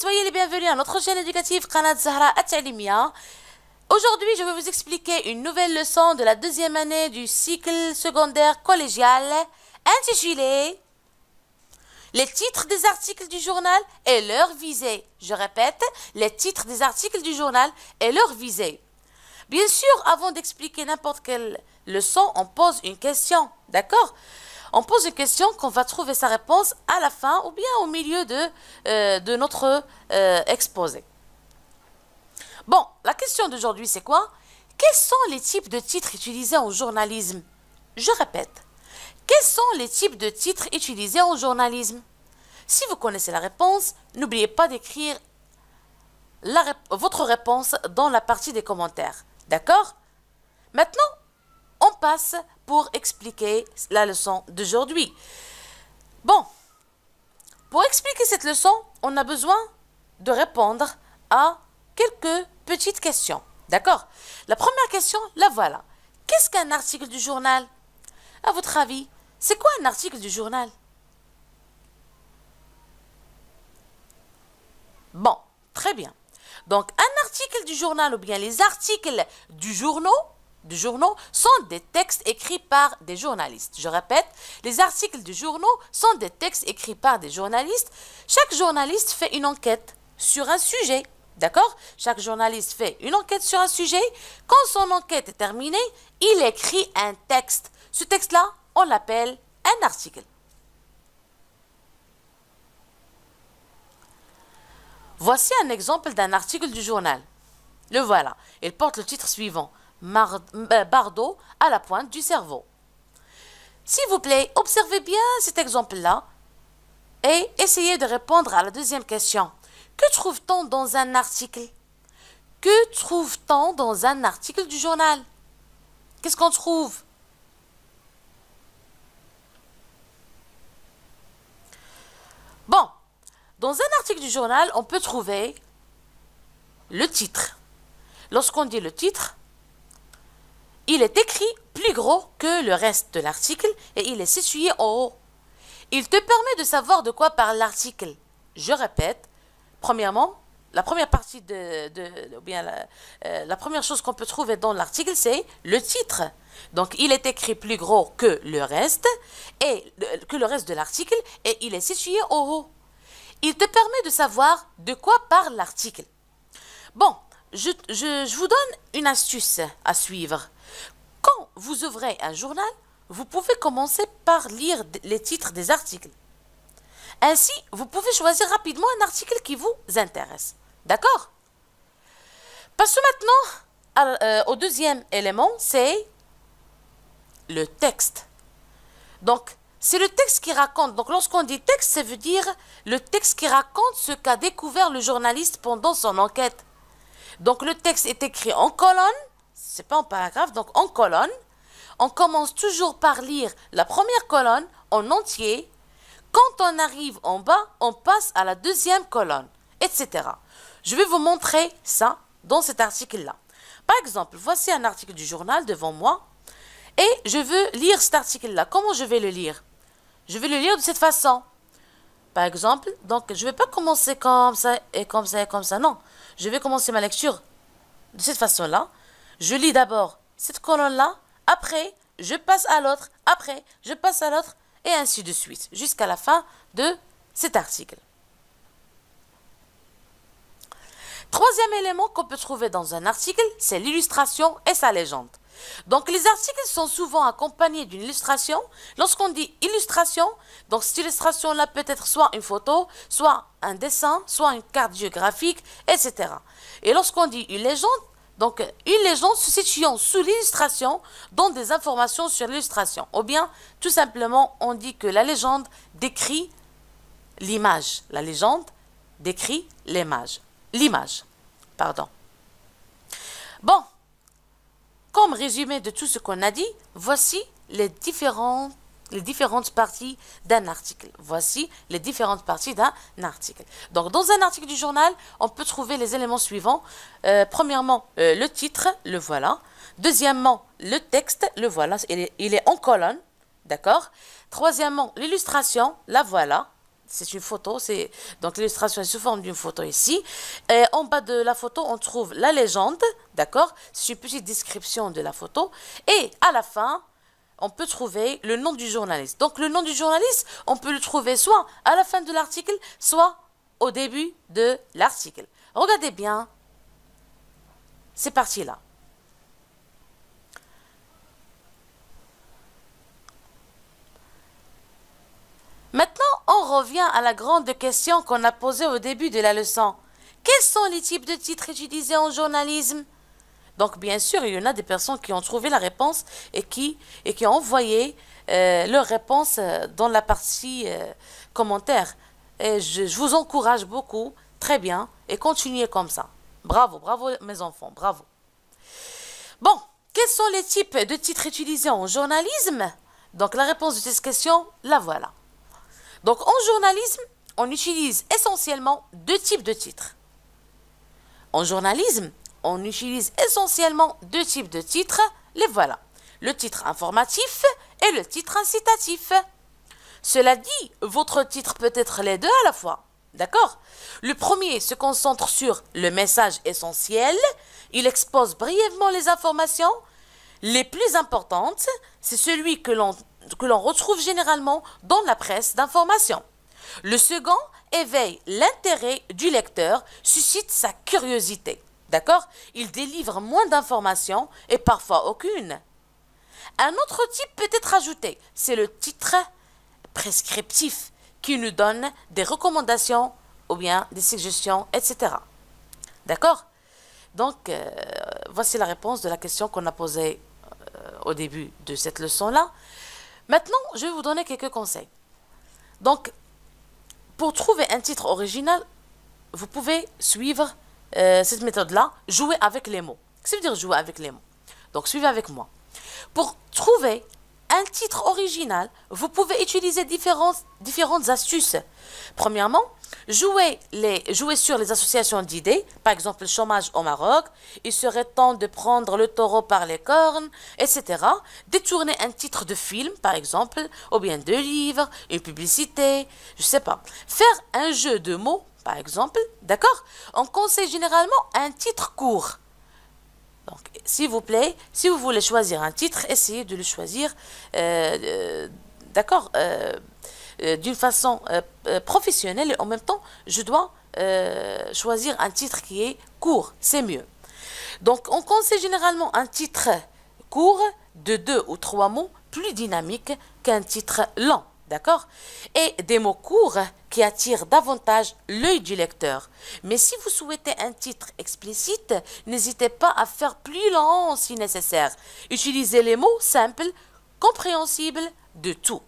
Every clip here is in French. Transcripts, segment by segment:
soyez les bienvenus à notre chaîne éducative Qanat Zahra At-Ta'limia. Aujourd'hui, je vais vous expliquer une nouvelle leçon de la deuxième année du cycle secondaire collégial intitulée les titres des articles du journal et leur visée. Je répète, les titres des articles du journal et leur visée. Bien sûr, avant d'expliquer n'importe quelle leçon, on pose une question, d'accord? On pose une question qu'on va trouver sa réponse à la fin ou bien au milieu de notre exposé. Bon, la question d'aujourd'hui, c'est quoi? Quels sont les types de titres utilisés en journalisme? Je répète, quels sont les types de titres utilisés en journalisme? Si vous connaissez la réponse, n'oubliez pas d'écrire votre réponse dans la partie des commentaires. D'accord? Maintenant, on passe pour expliquer la leçon d'aujourd'hui. Bon, pour expliquer cette leçon, on a besoin de répondre à quelques petites questions. D'accord? La première question, la voilà. Qu'est-ce qu'un article du journal? À votre avis, c'est quoi un article du journal? Bon, très bien. Donc, un article du journal ou bien les articles du journaux sont des textes écrits par des journalistes. Je répète, les articles du journaux sont des textes écrits par des journalistes. Chaque journaliste fait une enquête sur un sujet. D'accord? Chaque journaliste fait une enquête sur un sujet. Quand son enquête est terminée, il écrit un texte. Ce texte-là, on l'appelle un article. Voici un exemple d'un article du journal. Le voilà. Il porte le titre suivant. Bardo à la pointe du cerveau. S'il vous plaît, observez bien cet exemple-là et essayez de répondre à la deuxième question. Que trouve-t-on dans un article? Que trouve-t-on dans un article du journal? Qu'est-ce qu'on trouve? Bon, dans un article du journal, on peut trouver le titre. Lorsqu'on dit le titre, il est écrit plus gros que le reste de l'article et il est situé en haut. Il te permet de savoir de quoi parle l'article. Je répète, premièrement, la première partie la première chose qu'on peut trouver dans l'article, c'est le titre. Donc, il est écrit plus gros que le reste de l'article et il est situé en haut. Il te permet de savoir de quoi parle l'article. Bon, je vous donne une astuce à suivre. Quand vous ouvrez un journal, vous pouvez commencer par lire les titres des articles. Ainsi, vous pouvez choisir rapidement un article qui vous intéresse. D'accord? Passons maintenant au deuxième élément, c'est le texte. Donc, c'est le texte qui raconte. Donc, lorsqu'on dit texte, ça veut dire le texte qui raconte ce qu'a découvert le journaliste pendant son enquête. Donc, le texte est écrit en colonne. C'est pas en paragraphe, donc en colonne. On commence toujours par lire la première colonne en entier. Quand on arrive en bas, on passe à la deuxième colonne, etc. Je vais vous montrer ça dans cet article-là. Par exemple, voici un article du journal devant moi. Et je veux lire cet article-là. Comment je vais le lire? Je vais le lire de cette façon. Par exemple, donc je ne vais pas commencer comme ça et comme ça et comme ça. Non, je vais commencer ma lecture de cette façon-là. Je lis d'abord cette colonne-là. Après, je passe à l'autre. Après, je passe à l'autre. Et ainsi de suite. Jusqu'à la fin de cet article. Troisième élément qu'on peut trouver dans un article, c'est l'illustration et sa légende. Donc, les articles sont souvent accompagnés d'une illustration. Lorsqu'on dit illustration, donc cette illustration-là peut être soit une photo, soit un dessin, soit une carte géographique, etc. Et lorsqu'on dit une légende, donc une légende se situant sous l'illustration donne des informations sur l'illustration. Ou bien, tout simplement, on dit que la légende décrit l'image. La légende décrit l'image. L'image, pardon. Bon. Comme résumé de tout ce qu'on a dit, voici les différentes parties d'un article. Voici les différentes parties d'un article. Donc, dans un article du journal, on peut trouver les éléments suivants. Premièrement, le titre, le voilà. Deuxièmement, le texte, le voilà. Il est en colonne. D'accord? Troisièmement, l'illustration, la voilà. c'est une photo, donc l'illustration est sous forme d'une photo ici. Et en bas de la photo, on trouve la légende, d'accord? C'est une petite description de la photo. Et à la fin, on peut trouver le nom du journaliste. Donc le nom du journaliste, on peut le trouver soit à la fin de l'article, soit au début de l'article. Regardez bien ces parties-là. Maintenant, on revient à la grande question qu'on a posée au début de la leçon. Quels sont les types de titres utilisés en journalisme? Donc, bien sûr, il y en a des personnes qui ont trouvé la réponse et qui ont envoyé leur réponse dans la partie commentaire. Et je vous encourage beaucoup, très bien, et continuez comme ça. Bravo, bravo mes enfants, bravo. Bon, quels sont les types de titres utilisés en journalisme? Donc, la réponse de cette question, la voilà. Donc, en journalisme, on utilise essentiellement deux types de titres. En journalisme, on utilise essentiellement deux types de titres. Les voilà. Le titre informatif et le titre incitatif. Cela dit, votre titre peut être les deux à la fois. D'accord? Le premier se concentre sur le message essentiel. Il expose brièvement les informations les plus importantes. C'est celui que l'on retrouve généralement dans la presse d'information. Le second éveille l'intérêt du lecteur, suscite sa curiosité. D'accord? Il délivre moins d'informations et parfois aucune. Un autre type peut être ajouté, c'est le titre prescriptif qui nous donne des recommandations ou bien des suggestions, etc. D'accord? Donc, voici la réponse de la question qu'on a posée au début de cette leçon-là. Maintenant, je vais vous donner quelques conseils. Donc, pour trouver un titre original, vous pouvez suivre cette méthode-là, jouer avec les mots. Qu'est-ce que ça veut dire jouer avec les mots? Donc, suivez avec moi. Pour trouver un titre original, vous pouvez utiliser différentes astuces. Premièrement, jouez sur les associations d'idées, par exemple le chômage au Maroc, il serait temps de prendre le taureau par les cornes, etc. Détourner un titre de film, par exemple, ou bien de livre, une publicité, je ne sais pas. Faire un jeu de mots, par exemple, d'accord? On conseille généralement un titre court. Donc, s'il vous plaît, si vous voulez choisir un titre, essayez de le choisir, d'accord, d'une façon professionnelle. Et en même temps, je dois choisir un titre qui est court, c'est mieux. Donc, on conseille généralement un titre court de 2 ou 3 mots, plus dynamique qu'un titre long. D'accord? Et des mots courts qui attirent davantage l'œil du lecteur. Mais si vous souhaitez un titre explicite, n'hésitez pas à faire plus long si nécessaire. Utilisez les mots simples, compréhensibles de tout.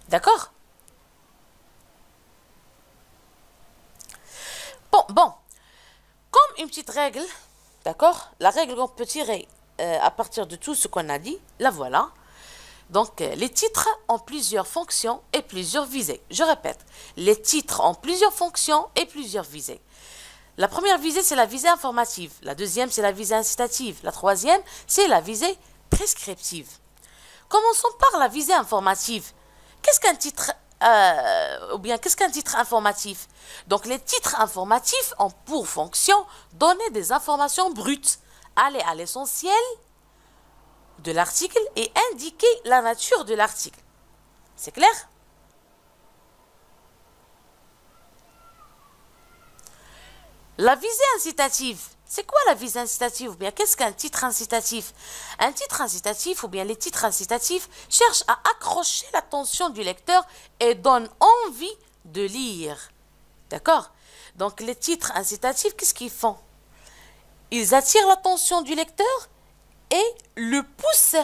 D'accord? Bon. Comme une petite règle, d'accord? La règle qu'on peut tirer à partir de tout ce qu'on a dit, la voilà. Donc, les titres ont plusieurs fonctions et plusieurs visées. Je répète, les titres ont plusieurs fonctions et plusieurs visées. La première visée, c'est la visée informative. La deuxième, c'est la visée incitative. La troisième, c'est la visée prescriptive. Commençons par la visée informative. Qu'est-ce qu'un titre qu'est-ce qu'un titre informatif? Donc, les titres informatifs ont pour fonction donner des informations brutes, aller à l'essentiel de l'article et indiquer la nature de l'article. C'est clair? La visée incitative. C'est quoi la visée incitative? Ou bien qu'est-ce qu'un titre incitatif? Un titre incitatif ou bien les titres incitatifs cherchent à accrocher l'attention du lecteur et donnent envie de lire. D'accord? Donc les titres incitatifs, qu'est-ce qu'ils font? Ils attirent l'attention du lecteur et le poussent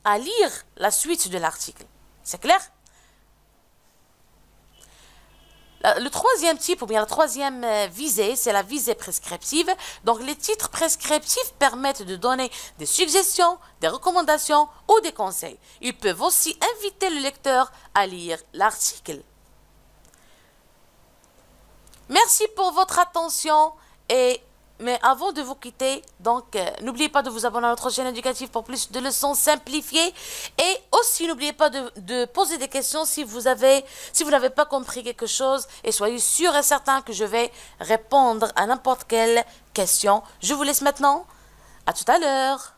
à lire la suite de l'article. C'est clair? Le troisième type, ou bien la troisième visée, c'est la visée prescriptive. Donc, les titres prescriptifs permettent de donner des suggestions, des recommandations ou des conseils. Ils peuvent aussi inviter le lecteur à lire l'article. Merci pour votre attention et Mais avant de vous quitter, donc, n'oubliez pas de vous abonner à notre chaîne éducative pour plus de leçons simplifiées. Et aussi, n'oubliez pas de poser des questions si vous n'avez pas compris quelque chose. Et soyez sûr et certain que je vais répondre à n'importe quelle question. Je vous laisse maintenant. À tout à l'heure.